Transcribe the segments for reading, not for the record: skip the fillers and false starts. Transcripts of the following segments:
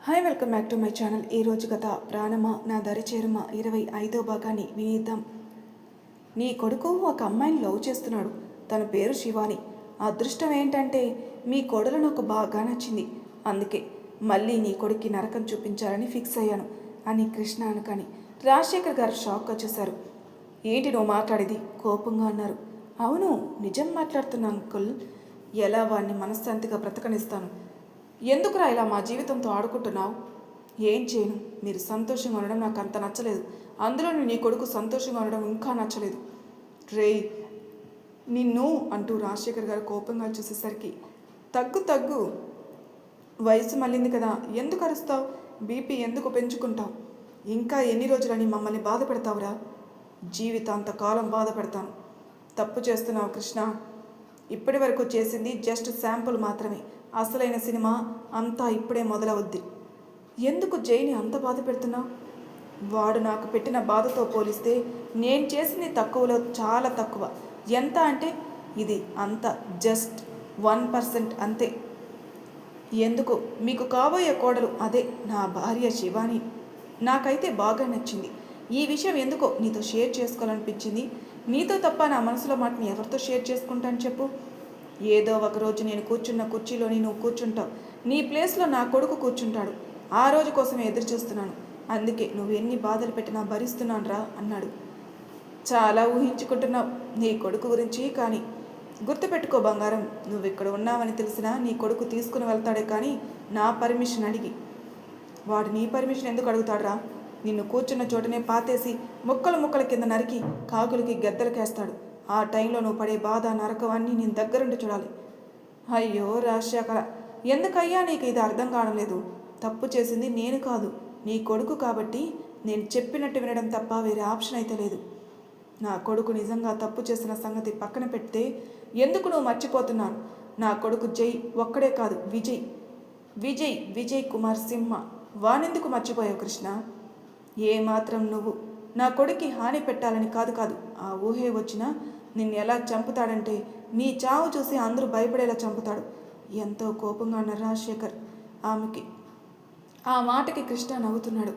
Hi welcome back to my channel. ఈరోజు కథ ప్రాణమా నా దరి చేరుమ 25వ భాగాన్ని వినిద్దాం. నీ కొడుకు ఒక అమ్మాయిని లవ్ చేస్తున్నాడు. తన పేరు శివాని. అదృష్టం ఏంటంటే మీ కోడలు నాకు బాగా నచ్చింది. అందుకే మళ్ళీ నీ కొడుక్కి నరకం చూపించాలని ఫిక్స్ అయ్యాను అని కృష్ణ అనుకని రాజశేఖర్ గారు షాక్గా చూశారు. ఏంటి నువ్వు మాట్లాడేది? కోపంగా అన్నారు. అవును, నిజం మాట్లాడుతున్నా అంకుల్. ఎలా వాడిని మనశ్శాంతిగా బ్రతకనిస్తాను? ఎందుకురా ఇలా మా జీవితంతో ఆడుకుంటున్నావు? ఏం చేయను, మీరు సంతోషంగా ఉండడం నాకు అంత నచ్చలేదు. అందులో నీ కొడుకు సంతోషంగా ఉండడం ఇంకా నచ్చలేదు. రే నిన్ను అంటూ రాజశేఖర్ గారు కోపంగా చూసేసరికి తగ్గు వయసు మళ్ళింది కదా, ఎందుకు అరుస్తావు? బీపీ ఎందుకు పెంచుకుంటావు? ఇంకా ఎన్ని రోజులని మమ్మల్ని బాధ పెడతావురా? జీవితాంతకాలం బాధ పెడతాను. తప్పు చేస్తున్నావు కృష్ణ. ఇప్పటి వరకు చేసింది జస్ట్ శాంపుల్ మాత్రమే. అసలైన సినిమా అంతా ఇప్పుడే మొదలవుద్ది. ఎందుకు జైని అంత బాధ పెడుతున్నావు? వాడు నాకు పెట్టిన బాధతో పోలిస్తే నేను చేసింది తక్కువలో చాలా తక్కువ. ఎంత అంటే ఇది అంత జస్ట్ 1% అంతే. ఎందుకు మీకు కాబోయే కోడలు అదే నా భార్య శివాని. నాకైతే బాగా నచ్చింది. ఈ విషయం ఎందుకో నీతో షేర్ చేసుకోవాలనిపించింది. నీతో తప్ప నా మనసులో మాటని ఎవరితో షేర్ చేసుకుంటాను చెప్పు? ఏదో ఒకరోజు నేను కూర్చున్న కుర్చీలోని నువ్వు కూర్చుంటావు. నీ ప్లేస్లో నా కొడుకు కూర్చుంటాడు. ఆ రోజు కోసమే ఎదురు చూస్తున్నాను. అందుకే నువ్వు ఎన్ని బాధలు పెట్టినా భరిస్తున్నాను రా అన్నాడు. చాలా ఊహించుకుంటున్నావు నీ కొడుకు గురించి. కానీ గుర్తుపెట్టుకో బంగారం, నువ్వు ఇక్కడ ఉన్నావని తెలిసినా నీ కొడుకు తీసుకుని వెళ్తాడే కానీ నా పర్మిషన్ అడిగి. వాడు నీ పర్మిషన్ ఎందుకు అడుగుతాడురా? నిన్ను కూర్చున్న చోటనే పాతేసి ముక్కల కింద నరికి కాకులకి గెద్దలకేస్తాడు. ఆ టైంలో నువ్వు పడే బాధ నరకం అన్నీ నేను దగ్గరుండి చూడాలి. అయ్యో రాజశేఖర, ఎందుకయ్యా నీకు ఇది అర్థం కావడం లేదు? తప్పు చేసింది నేను కాదు, నీ కొడుకు. కాబట్టి నేను చెప్పినట్టు వినడం తప్ప వేరే ఆప్షన్ అయితే లేదు. నా కొడుకు నిజంగా తప్పు చేసిన సంగతి పక్కన పెడితే ఎందుకు నువ్వు మర్చిపోతున్నాను? నా కొడుకు జై ఒక్కడే కాదు, విజయ్ కుమార్ సింహ. వానెందుకు మర్చిపోయావు కృష్ణ? ఏమాత్రం నువ్వు నా కొడుక్కి హాని పెట్టాలని కాదు. ఆ ఊహే వచ్చినా నిన్ను ఎలా చంపుతాడంటే నీ చావు చూసి అందరూ భయపడేలా చంపుతాడు. ఎంతో కోపంగా అన్న రాజశేఖర్ ఆ మాటకి కృష్ణ నవ్వుతున్నాడు.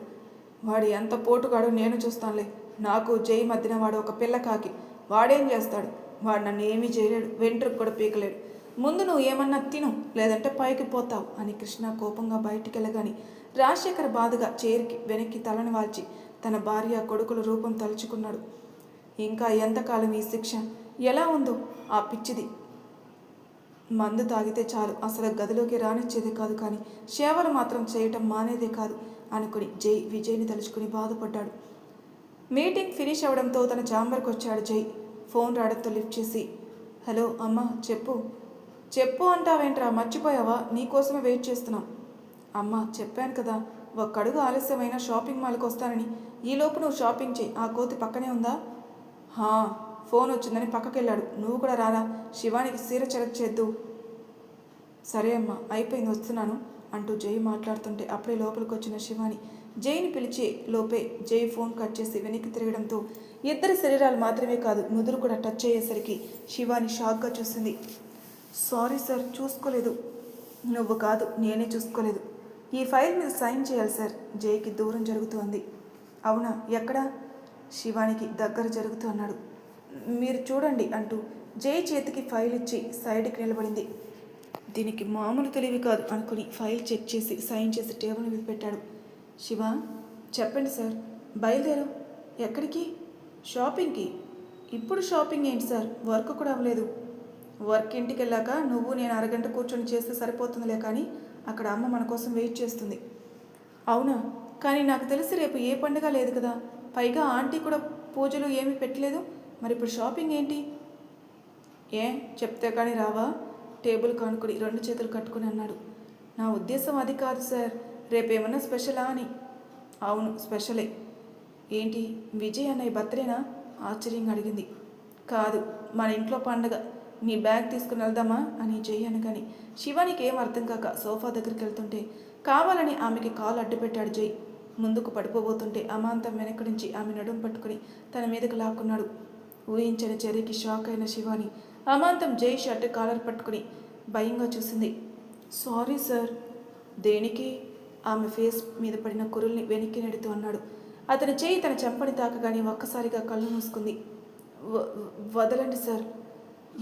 వాడు ఎంత పోటుగాడో నేను చూస్తానులే. నాకు జై మధ్యన వాడు ఒక పిల్ల కాకి. వాడేం చేస్తాడు? వాడు నన్ను ఏమీ చేయలేడు, వెంట్రుకు కూడా పీకలేడు. ముందు నువ్వు ఏమన్నా తిను, లేదంటే పైకి పోతావు అని కృష్ణ కోపంగా బయటికి వెళ్ళగాని రాజశేఖర్ బాధగా చైర్కి వెనక్కి తలని వాల్చి తన భార్య కొడుకుల రూపం తలుచుకున్నాడు. ఇంకా ఎంతకాలం ఈ శిక్ష? ఎలా ఉందో ఆ పిచ్చిది. మందు తాగితే చాలు అసలు గదిలోకి రానిచ్చేదే కాదు, కానీ సేవలు మాత్రం చేయటం మానేదే కాదు అనుకుని విజయ్ని తలుచుకుని బాధపడ్డాడు. మీటింగ్ ఫినిష్ అవడంతో తన ఛాంబర్కి వచ్చాడు జై. ఫోన్ రావడంతో లిఫ్ట్ చేసి, హలో అమ్మా, చెప్పు అంటావేంట్రా? మర్చిపోయావా? నీకోసమే వెయిట్ చేస్తున్నాం. అమ్మా, చెప్పాను కదా, ఒక్కడుగు ఆలస్యమైన షాపింగ్ మాల్కి వస్తానని. ఈలోపు నువ్వు షాపింగ్ చేయి. ఆ కోతి పక్కనే ఉందా? ఫోన్ వచ్చిందని పక్కకెళ్ళాడు. నువ్వు కూడా రారా, శివానికి సీర సెలెక్ట్ చేద్దు. సరే అమ్మా, అయిపోయింది, వస్తున్నాను అంటూ జై మాట్లాడుతుంటే అప్పుడే లోపలికి వచ్చిన శివాని జైని పిలిచే లోపే జై ఫోన్ కట్ చేసి వెనక్కి తిరగడంతో ఇద్దరి శరీరాలు మాత్రమే కాదు, నుదురు కూడా టచ్ అయ్యేసరికి శివాని షాక్గా చూసింది. సారీ సార్, చూసుకోలేదు. నువ్వు కాదు, నేనే చూసుకోలేదు. ఈ ఫైల్ మీద సైన్ చేయాలి సార్. జైకి దూరం జరుగుతూ అంది. అవునా, ఎక్కడా? శివానికి దగ్గర జరుగుతూ అన్నాడు. మీరు చూడండి అంటూ జై చేతికి ఫైల్ ఇచ్చి సైడ్కి నిలబడింది. దీనికి మామూలు తెలివి కాదు అనుకుని ఫైల్ చెక్ చేసి సైన్ చేసి టేబుల్ మీద పెట్టాడు. శివ, చెప్పండి సార్. బయలుదేరు. ఎక్కడికి? షాపింగ్కి. ఇప్పుడు షాపింగ్ ఏంటి సార్? వర్క్ కూడా అవ్వలేదు. వర్క్ ఇంటికి వెళ్ళాక నువ్వు నేను అరగంట కూర్చొని చేస్తే సరిపోతుందిలే, కానీ అక్కడ అమ్మ మన కోసం వెయిట్ చేస్తుంది. అవునా? కానీ నాకు తెలిసి రేపు ఏ పండుగ లేదు కదా. పైగా ఆంటీ కూడా పూజలు ఏమీ పెట్టలేదు. మరి ఇప్పుడు షాపింగ్ ఏంటి? చెప్తే కానీ రావా? టేబుల్ కానుకొని 2 చేతులు కట్టుకుని అన్నాడు. నా ఉద్దేశం అది కాదు సార్. రేపేమన్నా స్పెషలా అని. అవును, స్పెషలే. ఏంటి, విజయ్ అన్నయ్య బర్త్డేనా? ఆశ్చర్యంగా అడిగింది. కాదు, మన ఇంట్లో పండుగ. నీ బ్యాగ్ తీసుకుని వెళ్దామా అని జై అనగాని శివానికి ఏం అర్థం కాక సోఫా దగ్గరికి వెళ్తుంటే కావాలని ఆమెకి కాలు అడ్డుపెట్టాడు జై. ముందుకు పడిపోబోతుంటే అమాంతం వెనక్కి నుంచి ఆమె నడుం పట్టుకుని తన మీదకు లాక్కున్నాడు. ఊహించని చర్యకి షాక్ అయిన శివాని అమాంతం జై షర్ట్ కాలర్ పట్టుకుని భయంగా చూసింది. Sorry sir. దేనికి? ఆమె ఫేస్ మీద పడిన కురుల్ని వెనక్కి నెడుతూ అన్నాడు. అతని చేయి తన చెంపని తాకగానే ఒక్కసారిగా కళ్ళు మూసుకుంది. వదలండి సార్.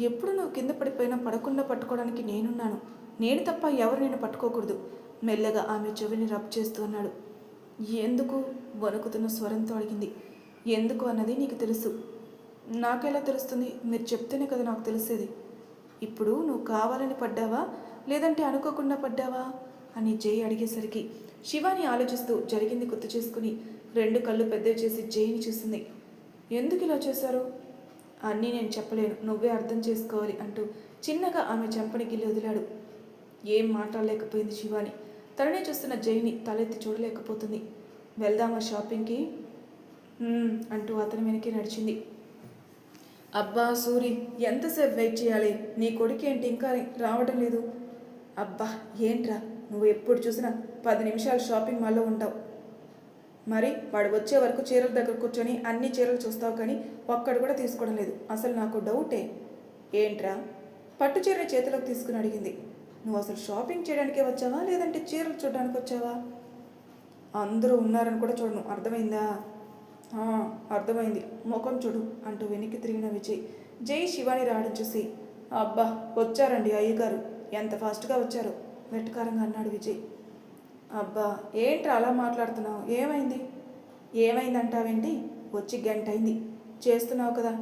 ఎప్పుడు నువ్వు కింద పడిపోయినా పడకుండా పట్టుకోవడానికి నేనున్నాను. నేను తప్ప ఎవరు నేను పట్టుకోకూడదు. మెల్లగా ఆమె చెవిని రబ్ చేస్తూ అన్నాడు. ఎందుకు? వణుకుతున్న స్వరంతో అడిగింది. ఎందుకు అన్నది నీకు తెలుసు. నాకెలా తెలుస్తుంది? మీరు చెప్తేనే కదా నాకు తెలిసేది. ఇప్పుడు నువ్వు కావాలని పడ్డావా లేదంటే అనుకోకుండా పడ్డావా అని జై అడిగేసరికి శివాని ఆలోచిస్తూ జరిగింది గుర్తు చేసుకుని 2 కళ్ళు పెద్దవి చేసి జైని చూసింది. ఎందుకు ఇలా చేశారు? అన్నీ నేను చెప్పలేను, నువ్వే అర్థం చేసుకోవాలి అంటూ చిన్నగా ఆమె చెంపని గిల్లి వదిలాడు. ఏం మాట్లాడలేకపోయింది శివాని. తననే చూస్తున్న జైని తలెత్తి చూడలేకపోతుంది. వెళ్దామా షాపింగ్కి అంటూ అతని వెనక్కి నడిచింది. అబ్బా సూరి, ఎంతసేపు వెయిట్ చేయాలి? నీ కొడుకు ఏంటి ఇంకా రావడం లేదు? అబ్బా ఏంట్రా, నువ్వు ఎప్పుడు చూసినా 10 నిమిషాలు షాపింగ్ మాల్లో ఉంటావు. మరి వాడు వచ్చే వరకు చీరల దగ్గర కూర్చొని అన్ని చీరలు చూస్తావు కానీ ఒక్కడు కూడా తీసుకోవడం లేదు. అసలు నాకు డౌటే. ఏంట్రా? పట్టు చీరని చేతిలోకి తీసుకుని అడిగింది. నువ్వు అసలు షాపింగ్ చేయడానికే వచ్చావా లేదంటే చీరలు చూడడానికి వచ్చావా? అందరూ ఉన్నారని కూడా చూడను, అర్థమైందా? అర్థమైంది, ముఖం చూడు అంటూ వెనక్కి తిరిగిన విజయ్ జై శివాని రావడం చూసి, అబ్బా వచ్చారండి అయ్యగారు, ఎంత ఫాస్ట్గా వచ్చారు వెటకారంగా అన్నాడు విజయ్. అబ్బా ఏంట్రా అలా మాట్లాడుతున్నావు? ఏమైంది? ఏమైందంటావేంటి? వచ్చి గంట అయింది, చేస్తున్నావు కదా.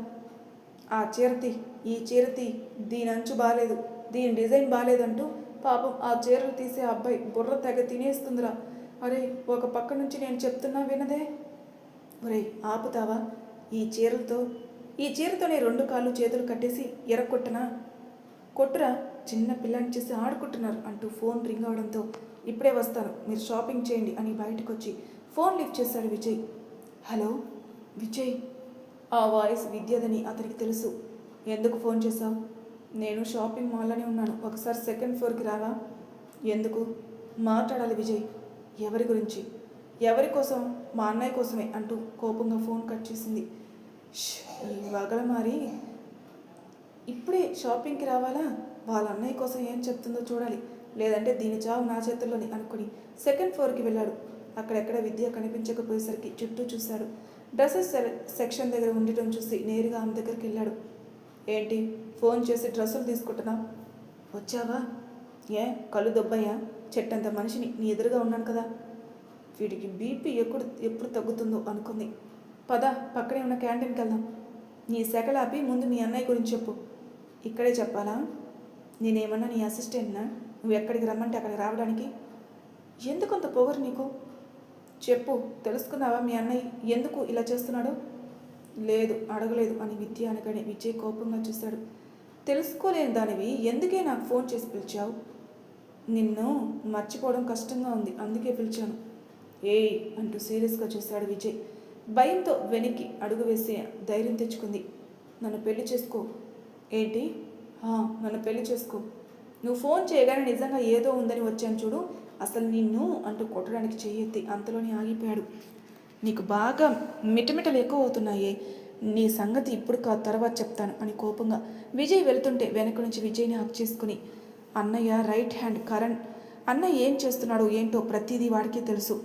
ఆ చీరతి, ఈ చీరతి, దీని అంచు బాగాలేదు, దీని డిజైన్ బాగాలేదంటూ పాపం ఆ చీరలు తీసే అబ్బాయి బుర్ర తెగ తినేస్తుందిరా. అరే ఒక పక్క నుంచి నేను చెప్తున్నా వినదే. ఒరే ఆపుతావా? ఈ చీరతోనే 2 కాళ్ళు చేతులు కట్టేసి ఎరగొట్టనా? కొట్టురా, చిన్న పిల్లని చేసి ఆడుకుంటున్నారు అంటూ ఫోన్ రింగ్ అవడంతో ఇప్పుడే వస్తాను, మీరు షాపింగ్ చేయండి అని బయటకు వచ్చి ఫోన్ లిఫ్ట్ చేశాడు విజయ్. హలో విజయ్. ఆ వాయిస్ విద్యదని అతనికి తెలుసు. ఎందుకు ఫోన్ చేశావు? నేను షాపింగ్ మాల్లోనే ఉన్నాను, ఒకసారి 2nd ఫ్లోర్కి రావా? ఎందుకు? మాట్లాడాలి విజయ్. ఎవరి గురించి? ఎవరి కోసం? మా అన్నయ్య కోసమే అంటూ కోపంగా ఫోన్ కట్ చేసింది. ఈ వగలమారి ఇప్పుడే షాపింగ్కి రావాలా? వాళ్ళ అన్నయ్య కోసం ఏం చెప్తుందో చూడాలి, లేదంటే దీని చావు నా చేతుల్లోని అనుకుని 2nd ఫ్లోర్కి వెళ్ళాడు. అక్కడెక్కడ విద్య కనిపించకపోయేసరికి చుట్టూ చూశాడు. డ్రెస్సెస్ సెక్షన్ దగ్గర ఉండటం చూసి నేరుగా ఆమె దగ్గరికి వెళ్ళాడు. ఏంటి ఫోన్ చేసి డ్రెస్సులు తీసుకుంటున్నా? వచ్చావా? ఏ కళ్ళు దొబ్బయ్యా? చెట్టంత మనిషిని నీ ఎదురుగా ఉన్నాను కదా. వీడికి బీపీ ఎప్పుడు తగ్గుతుందో అనుకుంది. పద పక్కనే ఉన్న క్యాంటీన్కి వెళ్దాం. నీ సెకలాపి ముందు మీ అన్నయ్య గురించి చెప్పు. ఇక్కడే చెప్పాలా? నేనేమన్నా నీ అసిస్టెంట్నా? నువ్వు ఎక్కడికి రమ్మంటే అక్కడికి రావడానికి? ఎందుకంత పొగరు నీకు? చెప్పు, తెలుసుకున్నావా మీ అన్నయ్య ఎందుకు ఇలా చేస్తున్నాడు? లేదు, అడగలేదు అని విద్య అనగానే విజయ్ కోపంగా చూశాడు. తెలుసుకోలేని దానివి ఎందుకే నాకు ఫోన్ చేసి పిలిచావు? నిన్ను మర్చిపోవడం కష్టంగా ఉంది, అందుకే పిలిచాను. ఏయ్ అంటూ సీరియస్గా చూశాడు విజయ్. భయంతో వెనక్కి అడుగు వేసి ధైర్యం తెచ్చుకుంది. నన్ను పెళ్లి చేసుకో. ఏంటి? నన్ను పెళ్లి చేసుకో. నువ్వు ఫోన్ చేయగానే నిజంగా ఏదో ఉందని వచ్చాను చూడు, అసలు నిన్ను అంటూ కొట్టడానికి చెయ్యెత్తి అంతలోనే ఆగిపోయాడు. నీకు బాగా మిటమిటలు ఎక్కువ అవుతున్నాయే, నీ సంగతి ఇప్పుడు కాదు తర్వాత చెప్తాను అని కోపంగా విజయ్ వెళ్తుంటే వెనక నుంచి విజయ్ని హక్ చేసుకుని, అన్నయ్య రైట్ హ్యాండ్ కరణ్, అన్నయ్య ఏం చేస్తున్నాడో ఏంటో ప్రతిదీ వాడికే తెలుసు.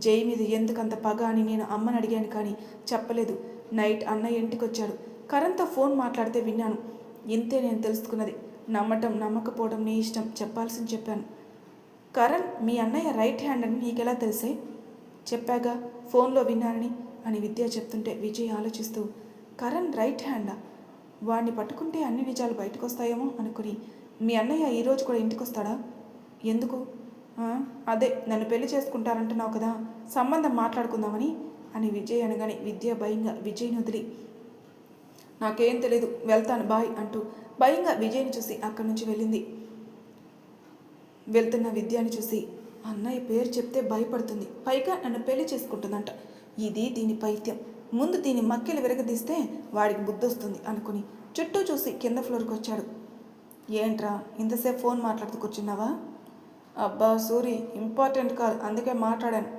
జై మీద ఎందుకంత పగ అని నేను అమ్మని అడిగాను కానీ చెప్పలేదు. నైట్ అన్నయ్య ఇంటికి వచ్చాడు, కరణ్తో ఫోన్ మాట్లాడితే విన్నాను. ఇంతే నేను తెలుసుకున్నది. నమ్మటం నమ్మకపోవడం నీ ఇష్టం, చెప్పాల్సింది చెప్పాను. కరణ్ మీ అన్నయ్య రైట్ హ్యాండ్ అని నీకెలా తెలిసే? చెప్పాగా ఫోన్లో విన్నానని అని విద్య చెప్తుంటే విజయ్ ఆలోచిస్తూ, కరణ్ రైట్ హ్యాండా? వాడిని పట్టుకుంటే అన్ని నిజాలు బయటకు వస్తాయేమో అనుకుని, మీ అన్నయ్య ఈరోజు కూడా ఇంటికి వస్తాడా? ఎందుకు? అదే నన్ను పెళ్లి చేసుకుంటారంటున్నావు కదా, సంబంధం మాట్లాడుకుందామని అని విజయ్ అనగానే విద్య భయంగా విజయ్ని వదిలి, నాకేం తెలీదు, వెళ్తాను బాయ్ అంటూ భయంగా విజయ్ని చూసి అక్కడి నుంచి వెళ్ళింది. వెళ్తున్న విద్యని చూసి, అన్నయ్య పేరు చెప్తే భయపడుతుంది, పైగా నన్ను పెళ్లి చేసుకుంటుందంట. ఇది దీని పైత్యం, ముందు దీని మక్కెలు విరగదీస్తే వాడికి బుద్ధి వస్తుంది అనుకుని చుట్టూ చూసి కింద ఫ్లోర్కి వచ్చాడు. ఏంట్రా ఇంతసేపు ఫోన్ మాట్లాడుతూ కూర్చున్నావా? అబ్బా సూరి, ఇంపార్టెంట్ కాదు అందుకే మాట్లాడాను.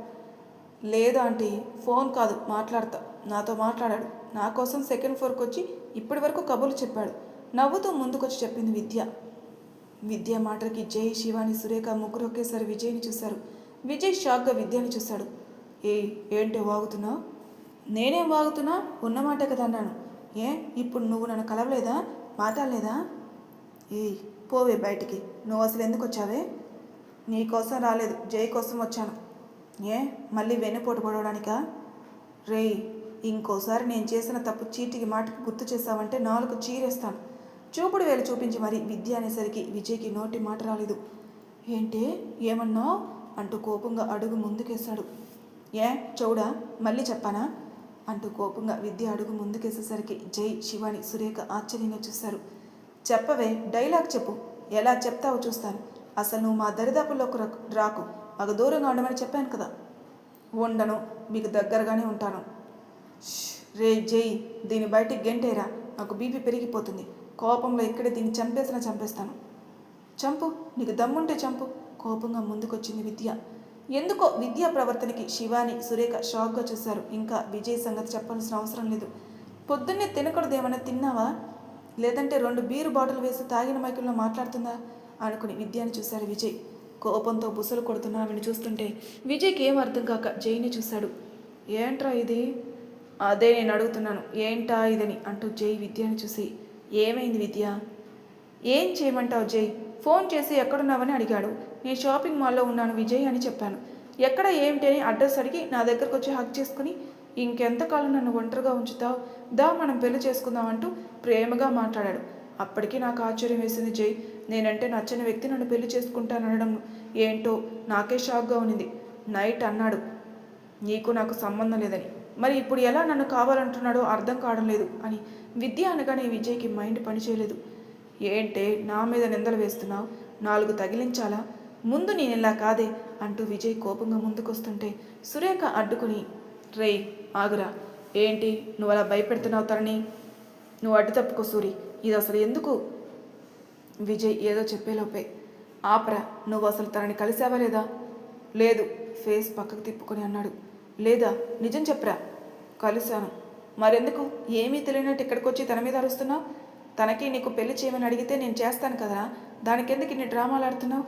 లేదా ఆంటీ, ఫోన్ కాదు మాట్లాడతా, నాతో మాట్లాడాడు. నా కోసం 2nd ఫ్లోర్కి వచ్చి ఇప్పటి వరకు కబుర్లు చెప్పాడు. నవ్వుతూ ముందుకొచ్చి చెప్పింది విద్య. విద్య మాటలకి జై, శివాని, సురేఖ ముగ్గురు ఒకేసారి విజయ్ని చూశారు. విజయ్ షాక్గా విద్యని చూశాడు. ఏంటి వాగుతున్నావు? నేనేం వాగుతున్నా? ఉన్నమాటే కదా అన్నాను. ఇప్పుడు నువ్వు నన్ను కలవలేదా? మాట్లాడలేదా? పోవే బయటికి. నువ్వు అసలు ఎందుకు వచ్చావే? నీకోసం రాలేదు, జై కోసం వచ్చాను. మళ్ళీ వెన్నుపోటు పడవడానికా? రేయ్, ఇంకోసారి నేను చేసిన తప్పు చీటికి మాటికి గుర్తు చేస్తావంటే నాలుగు చీరేస్తాను. చూపుడు వేలు చూపించి మరి విద్య అనేసరికి విజయ్కి నోటి మాట రాలేదు. ఏమన్నావు అంటూ కోపంగా అడుగు ముందుకేశాడు. చౌడా, మళ్ళీ చెప్పానా అంటూ కోపంగా విద్య అడుగు ముందుకేసేసరికి జై, శివాని, సురేఖ ఆశ్చర్యంగా చూశారు. చెప్పవే, డైలాగ్ చెప్పు. ఎలా చెప్తావో చూస్తాను. అసలు నువ్వు మా దరిదాపుల్లోకి రాకు. మాకు దూరంగా ఉండమని చెప్పాను కదా. ఉండను, మీకు దగ్గరగానే ఉంటాను. రే జై, దీని బయటికి గెంటేరా. నాకు బీపీ పెరిగిపోతుంది. కోపంలో ఇక్కడే దీన్ని చంపేస్తాను. చంపు, నీకు దమ్ముంటే చంపు. కోపంగా ముందుకొచ్చింది విద్య. ఎందుకో విద్యా ప్రవర్తనకి శివాని, సురేఖ షాక్గా చూశారు. ఇంకా విజయ్ సంగతి చెప్పాల్సిన అవసరం లేదు. పొద్దున్నే తినకూడదేమన్నా తిన్నావా? లేదంటే 2 బీరు బాటిల్ వేసి తాగిన మైకుల్లో మాట్లాడుతుందా అనుకుని విద్యని చూశాడు విజయ్. కోపంతో బుసలు కొడుతున్నా ఆమెను చూస్తుంటే విజయ్కి ఏం అర్థం కాక జైని చూశాడు. ఏంట్రా ఇది? అదే నేను అడుగుతున్నాను, ఏంటా ఇదని అంటూ జై విద్యని చూసి, ఏమైంది విద్య? ఏం చేయమంటావు జై? ఫోన్ చేసి ఎక్కడున్నావని అడిగాడు. నేను షాపింగ్ మాల్లో ఉన్నాను విజయ్ అని చెప్పాను. ఎక్కడ ఏమిటి అని అడ్రస్ అడిగి నా దగ్గరకు వచ్చి హక్ చేసుకుని, ఇంకెంతకాలం నన్ను ఒంటరిగా ఉంచుతావు, దా మనం పెళ్లి చేసుకుందాం అంటూ ప్రేమగా మాట్లాడాడు. అప్పటికీ నాకు ఆశ్చర్యం వేసింది జై. నేనంటే నచ్చని వ్యక్తి నన్ను పెళ్లి చేసుకుంటాననడం ఏంటో నాకే షాక్గా ఉన్నింది. నైట్ అన్నాడు నీకు నాకు సంబంధం లేదని. మరి ఇప్పుడు ఎలా నన్ను కావాలంటున్నాడో అర్థం కావడం లేదు అని విద్య అనగానే విజయ్కి మైండ్ పనిచేయలేదు. నా మీద నిందలు వేస్తున్నావు? 4 తగిలించాలా? ముందు నేను ఇలా కాదే అంటూ విజయ్ కోపంగా ముందుకొస్తుంటే సురేఖ అడ్డుకుని, రేయ్ ఆగురా. నువ్వు అలా భయపెడుతున్నావు తనని? నువ్వు అడ్డు తప్పుకో సూరి. ఇది అసలు ఎందుకు? విజయ్ ఏదో చెప్పేలోపే, ఆపరా, నువ్వు అసలు తనని కలిసావా లేదా? లేదు. ఫేస్ పక్కకు తిప్పుకొని అన్నాడు. లేదా? నిజం చెప్పరా. కలిశాను. మరెందుకు ఏమీ తెలియనట్టు ఇక్కడికి వచ్చి తన మీద అరుస్తున్నావు? తనకి నీకు పెళ్లి చేయమని అడిగితే నేను చేస్తాను కదా, దానికెందుకు ఇన్ని డ్రామాలు ఆడుతున్నావు?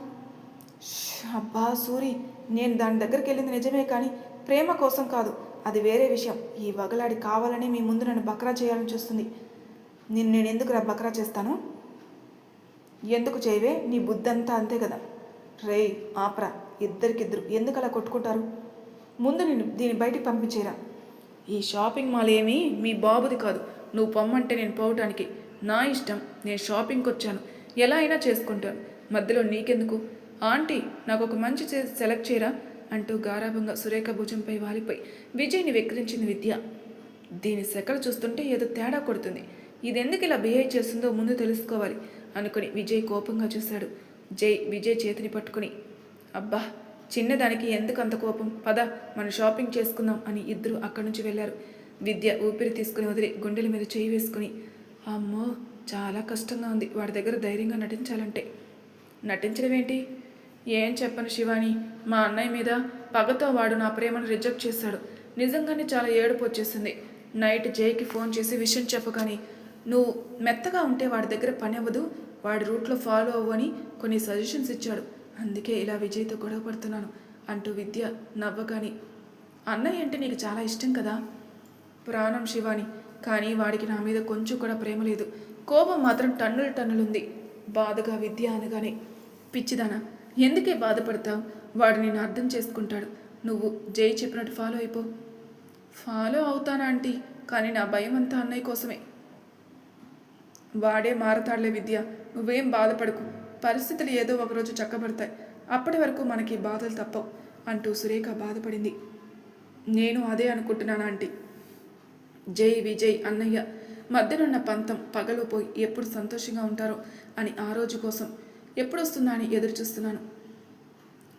అబ్బా సూరి, నేను దాని దగ్గరికి వెళ్ళింది నిజమే, కానీ ప్రేమ కోసం కాదు, అది వేరే విషయం. ఈ వగలాడి కావాలని మీ ముందు నన్ను బక్రా చేయాలని చూస్తుంది. నేను ఎందుకు బక్రా చేస్తాను? ఎందుకు చేయవే? నీ బుద్ధంతా అంతే కదా. రేయ్ ఆపరా, ఇద్దరికిద్దరు ఎందుకు అలా కొట్టుకుంటారు? ముందు నేను దీన్ని బయటికి పంపించేరా. ఈ షాపింగ్ మాల్ ఏమీ మీ బాబుది కాదు, నువ్వు పొమ్మంటే నేను పోవటానికి. నా ఇష్టం, నేను షాపింగ్కి వచ్చాను, ఎలా అయినా చేసుకుంటాను, మధ్యలో నీకెందుకు? ఆంటీ నాకు ఒక మంచి సెలెక్ట్ చేయరా అంటూ గారాభంగా సురేఖ భుజంపై వాలిపోయి విజయ్ని వెక్కిరించింది విద్య. దీని సెకలు చూస్తుంటే ఏదో తేడా కొడుతుంది. ఇది ఎందుకు ఇలా బిహేవ్ చేస్తుందో ముందు తెలుసుకోవాలి అనుకుని విజయ్ కోపంగా చూశాడు. జై విజయ్ చేతిని పట్టుకుని, అబ్బా చిన్నదానికి ఎందుకు అంత కోపం, పద మనం షాపింగ్ చేసుకుందాం అని ఇద్దరు అక్కడి నుంచి వెళ్ళారు. విద్య ఊపిరి తీసుకుని వదిలి గుండెల మీద చేయి వేసుకుని, అమ్మో చాలా కష్టంగా ఉంది వాడి దగ్గర ధైర్యంగా నటించాలంటే. నటించడం ఏంటి? ఏం చెప్పను శివాని, మా అన్నయ్య మీద పగతో వాడు నా ప్రేమను రిజెక్ట్ చేశాడు. నిజంగానే చాలా ఏడుపు వచ్చేసింది. నైట్ జైకి ఫోన్ చేసి విషయం చెప్పగాని, నువ్వు మెత్తగా ఉంటే వాడి దగ్గర పని అవ్వదు, వాడి రూట్లో ఫాలో అవ్వు అని కొన్ని సజెషన్స్ ఇచ్చాడు. అందుకే ఇలా విజయ్తో గొడవ పడుతున్నాను అంటూ విద్య నవ్వగాని, అన్నయ్య అంటే నీకు చాలా ఇష్టం కదా? ప్రాణం శివాని, కానీ వాడికి నా మీద కొంచెం కూడా ప్రేమ లేదు, కోపం మాత్రం టన్నులుంది. బాధగా విద్య అనగానే, పిచ్చిదానా ఎందుకే బాధపడతావు? వాడు నేను అర్థం చేసుకుంటాడు, నువ్వు జై చెప్పినట్టు ఫాలో అయిపో. ఫాలో అవుతానా ఆంటీ, కానీ నా భయం అంతా అన్నయ్య కోసమే. వాడే మారతాడులే విద్య, నువ్వేం బాధపడకు, పరిస్థితులు ఏదో ఒకరోజు చక్కబడతాయి, అప్పటి వరకు మనకి బాధలు తప్పవు అంటూ సురేఖ బాధపడింది. నేను అదే అనుకుంటున్నాను ఆంటీ. జై విజయ్ అన్నయ్య మధ్యనున్న పంతం పగలు పోయి ఎప్పుడు సంతోషంగా ఉంటారో అని ఆ రోజు కోసం ఎప్పుడు వస్తుందా అని ఎదురు చూస్తున్నాను.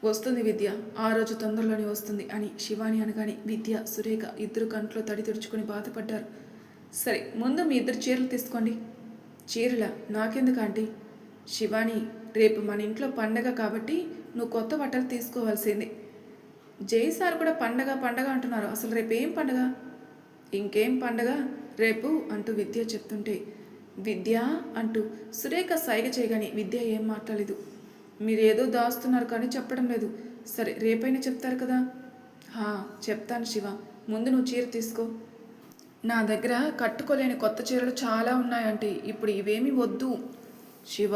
వస్తుంది విద్య, ఆ రోజు తొందరలోనే వస్తుంది అని శివాని అనగానే విద్య సురేఖ ఇద్దరు కంట్లో తడి తుడుచుకొని బాధపడ్డారు. సరే ముందు మీ ఇద్దరు చీరలు తీసుకోండి. చీరలా? నాకెందుకు ఆంటీ? శివాని, రేపు మన ఇంట్లో పండగ కాబట్టి నువ్వు కొత్త బట్టలు తీసుకోవాల్సింది. జై సార్ కూడా పండగ అంటున్నారు, అసలు రేపు ఏం పండగ? ఇంకేం పండగ రేపు అంటూ విద్య చెప్తుంటే, విద్య అంటూ సురేఖ సైగ చేయగానే విద్య ఏం మాట్లాడలేదు. మీరేదో దాస్తున్నారు కానీ చెప్పడం లేదు. సరే రేపైనా చెప్తారు కదా. చెప్తాను శివ, ముందు నువ్వు చీర తీసుకో. నా దగ్గర కట్టుకోలేని కొత్త చీరలు చాలా ఉన్నాయంటే ఇప్పుడు ఇవేమీ వద్దు. శివ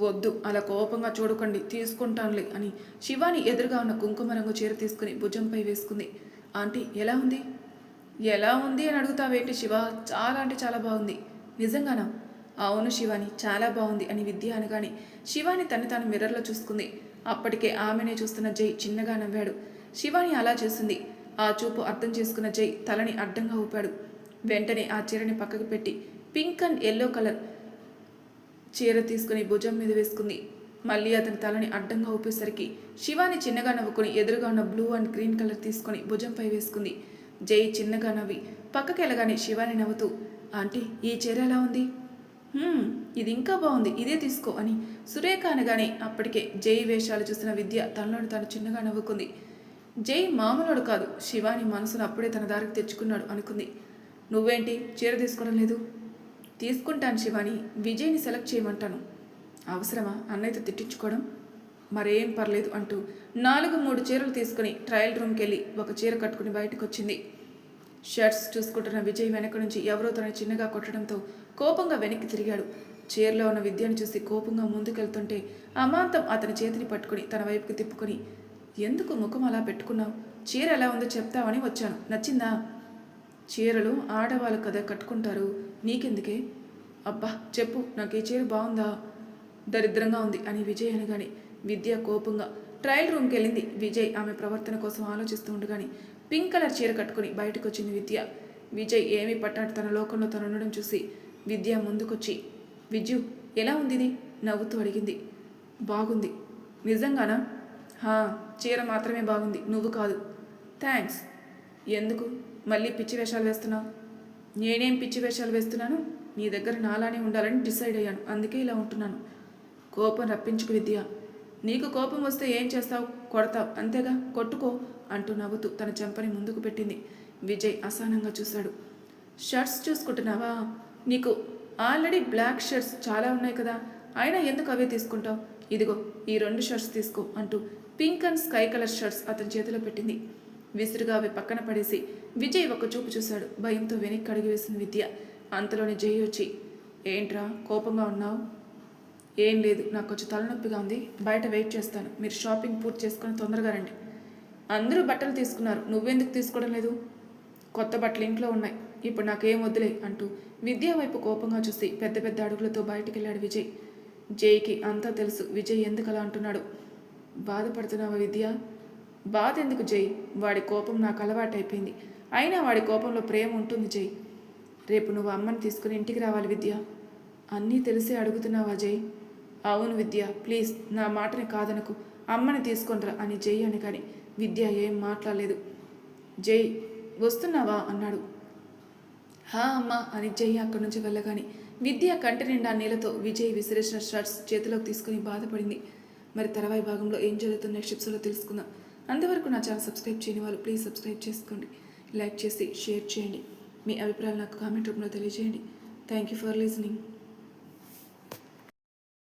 వద్దు, అలా కోపంగా చూడకండి, తీసుకుంటానులే అని శివాని ఎదురుగా ఉన్న కుంకుమ రంగు చీర తీసుకుని భుజంపై వేసుకుంది. ఆంటీ ఎలా ఉంది? ఎలా ఉంది అని అడుగుతావేంటి శివ? చాలా అంటే చాలా బాగుంది. నిజంగానా? అవును శివాని, చాలా బాగుంది అని విద్య అనగానే శివాని తను తాను మిర్రర్లో చూసుకుంది. అప్పటికే ఆమెనే చూస్తున్న జై చిన్నగా నవ్వాడు. శివాని అలా చేసింది. ఆ చూపు అర్థం చేసుకున్న జై తలని అడ్డంగా ఊపాడు. వెంటనే ఆ చీరని పక్కకు పెట్టి పింక్ అండ్ ఎల్లో కలర్ చీర తీసుకుని భుజం మీద వేసుకుంది. మళ్ళీ అతని తలని అడ్డంగా ఊపేసరికి శివాని చిన్నగా నవ్వుకుని ఎదురుగా ఉన్న బ్లూ అండ్ గ్రీన్ కలర్ తీసుకుని భుజంపై వేసుకుంది. జై చిన్నగా నవ్వి పక్కకి వెళ్ళగానే శివాని నవ్వుతూ, ఆంటీ ఈ చీర ఎలా ఉంది? ఇది ఇంకా బాగుంది, ఇదే తీసుకో అని సురేఖ అనగానే అప్పటికే జై వేషాలు చూసిన విద్య తనలోని తాను చిన్నగా నవ్వుకుంది. జై మామూలుడు కాదు, శివాని మనసును అప్పుడే తన దారికి తెచ్చుకున్నాడు అనుకుంది. నువ్వేంటి చీర తీసుకోవడం లేదు? తీసుకుంటాను శివాని, విజయ్ని సెలెక్ట్ చేయమంటాను. అవసరమా అన్నయ్యతో తిట్టించుకోవడం? మరేం పర్లేదు అంటూ 4-3 చీరలు తీసుకుని ట్రయల్ రూమ్కి వెళ్ళి ఒక చీర కట్టుకుని బయటకు వచ్చింది. షర్ట్స్ చూసుకుంటున్న విజయ్ వెనక నుంచి ఎవరో తనని చిన్నగా కొట్టడంతో కోపంగా వెనక్కి తిరిగాడు. చీరలో ఉన్న విద్యను చూసి కోపంగా ముందుకెళ్తుంటే అమాంతం అతని చేతిని పట్టుకుని తన వైపుకి తిప్పుకొని, ఎందుకు ముఖం అలా పెట్టుకున్నావు? చీర ఎలా ఉందో చెప్తావని వచ్చాను, నచ్చిందా? చీరలు ఆడవాళ్ళు కదా కట్టుకుంటారు, నీకెందుకే? అబ్బా చెప్పు, నాకు ఈ చీర బాగుందా? దరిద్రంగా ఉంది అని విజయ్ అనగానే విద్య కోపంగా ట్రయల్ రూమ్కి వెళ్ళింది. విజయ్ ఆమె ప్రవర్తన కోసం ఆలోచిస్తూ ఉండగానే పింక్ కలర్ చీర కట్టుకుని బయటకు వచ్చింది విద్య. విజయ్ ఏమీ పట్టాడు తన లోకంలో తను ఉండడం చూసి విద్య ముందుకొచ్చి, విజు ఎలా ఉంది ఇది? నవ్వుతూ అడిగింది. బాగుంది. నిజంగానా? చీర మాత్రమే బాగుంది, నువ్వు కాదు. థ్యాంక్స్. ఎందుకు మళ్ళీ పిచ్చి వేషాలు వేస్తున్నావు? నేనేం పిచ్చి వేషాలు వేస్తున్నాను? నీ దగ్గర నాలానే ఉండాలని డిసైడ్ అయ్యాను, అందుకే ఇలా ఉంటున్నాను. కోపం రప్పించుకు విద్య. నీకు కోపం వస్తే ఏం చేస్తావు? కొడతావు అంతేగా, కొట్టుకో అంటూ నవ్వుతూ తన చెంపని ముందుకు పెట్టింది. విజయ్ అసహనంగా చూశాడు. షర్ట్స్ చూసుకుంటున్నావా? నీకు ఆల్రెడీ బ్లాక్ షర్ట్స్ చాలా ఉన్నాయి కదా, అయినా ఎందుకు అవే తీసుకుంటావు? ఇదిగో ఈ 2 షర్ట్స్ తీసుకో అంటూ pink and sky colour shirts అతని చేతిలో పెట్టింది. విసురుగా అవి పక్కన పడేసి విజయ్ ఒక చూపు చూశాడు. భయంతో వెనక్కి అడిగి వేసింది విద్య. అంతలోనే జై వచ్చి, ఏంట్రా కోపంగా ఉన్నావు? ఏం లేదు, నాకు కొంచెం తలనొప్పిగా ఉంది, బయట వెయిట్ చేస్తాను, మీరు షాపింగ్ పూర్తి చేసుకొని తొందరగా రండి. అందరూ బట్టలు తీసుకున్నారు, నువ్వెందుకు తీసుకోవడం లేదు? కొత్త బట్టలు ఇంట్లో ఉన్నాయి, ఇప్పుడు నాకేం వద్దులే అంటూ విద్య వైపు కోపంగా చూసి పెద్ద పెద్ద అడుగులతో బయటికి వెళ్ళాడు విజయ్. జైకి అంతా తెలుసు విజయ్ ఎందుకు అలా అంటున్నాడు. బాధపడుతున్నావా విద్య? బాధ ఎందుకు జై? వాడి కోపం నాకు అలవాటైపోయింది, అయినా వాడి కోపంలో ప్రేమ ఉంటుంది జై. రేపు నువ్వు అమ్మని తీసుకుని ఇంటికి రావాలి విద్య. అన్నీ తెలిసే అడుగుతున్నావా జై? అవును విద్య, ప్లీజ్ నా మాటని కాదనకు, అమ్మని తీసుకొనిరా అని జై అని కానీ విద్య ఏం మాట్లాడలేదు. జై వస్తున్నావా అన్నాడు. అమ్మా అని జై అక్కడి నుంచి వెళ్ళగానే విద్య కంటి నిండా నీళ్ళతో విజయ్ విసిరేసిన షర్ట్స్ చేతిలోకి తీసుకుని బాధపడింది. మరి తర్వాయి భాగంలో ఏం జరుగుతున్న నెక్స్ట్ ఎపిసోడ్లో తెలుసుకుందాం. అంతవరకు నా ఛానల్ సబ్స్క్రైబ్ చేయని వాళ్ళు ప్లీజ్ సబ్స్క్రైబ్ చేసుకోండి, లైక్ చేసి షేర్ చేయండి, మీ అభిప్రాయాలు నాకు కామెంట్ రూపంలో తెలియజేయండి. Thank you for listening.